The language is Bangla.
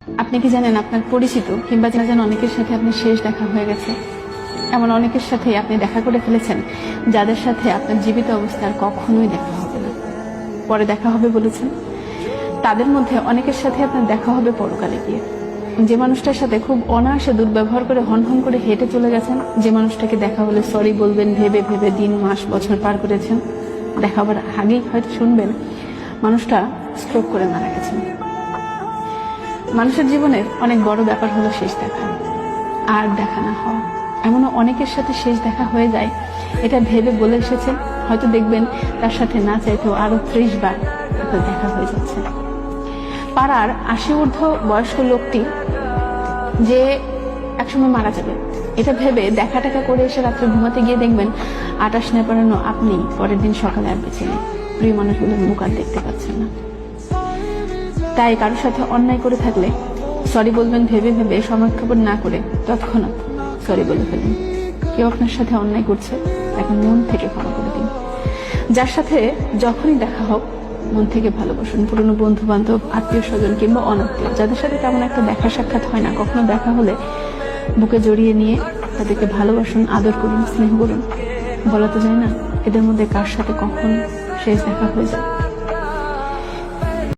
আপনি কি জানেন আপনার পরিচিত কিংবা যেন অনেকের সাথে আপনার শেষ দেখা হয়ে গেছে? এমন অনেকের সাথে আপনি দেখা করে ফেলেছেন যাদের সাথে আপনার জীবিত অবস্থায় আর কখনোই দেখা হবে না, পরে দেখা হবে বলেছেন। তাদের মধ্যে অনেকের সাথে আপনার দেখা হবে পরকালে গিয়ে। যে মানুষটার সাথে খুব অনায়াসে দুর্ব্যবহার করে হন করে হেঁটে চলে গেছেন, যে মানুষটাকে দেখা হলে সরি বলবেন ভেবে ভেবে দিন মাস বছর পার করেছেন, দেখা হবার আগেই হয়তো শুনবেন মানুষটা স্ট্রোক করে মারা গেছেন। মানুষের জীবনের অনেক বড় ব্যাপার হলো শেষ দেখা আর দেখা না হওয়া। এমনও অনেকের সাথে শেষ দেখা হয়ে যায়, এটা ভেবে বলে এসেছেন, হয়তো দেখবেন তার সাথে না চাইতেও আরো 30 বার আপনার দেখা হয়ে যাচ্ছে। পাড়ার 80 ঊর্ধ্ব বয়স্ক লোকটি যে একসময় মারা যাবে, এটা ভেবে দেখা টাকা করে এসে রাত্রে ঘুমাতে গিয়ে দেখবেন 28 না পারানো আপনি পরের দিন সকালে আর বেঁচে নেই, প্রিয় মানুষগুলোর মুখ আর দেখতে পাচ্ছেন না। তাই কারোর সাথে অন্যায় করে থাকলে সরি বলবেন ভেবে ভেবে সময় খবর না করে তৎক্ষণাৎ সরি বলে ফেলেন। কেউ আপনার সাথে অন্যায় করছে, তাকে মন থেকে ক্ষমা করে দিন। যার সাথে যখনই দেখা হোক মন থেকে ভালোবাসুন। পুরনো বন্ধু বান্ধব, আত্মীয় স্বজন কিংবা অনাত্মীয়, যাদের সাথে তেমন একটা দেখা সাক্ষাৎ হয় না, কখনো দেখা হলে বুকে জড়িয়ে নিয়ে তাদেরকে ভালোবাসুন, আদর করুন, স্নেহ করুন। বলা তো যায় না এদের মধ্যে কার সাথে কখন শেষ দেখা হয়ে যায়।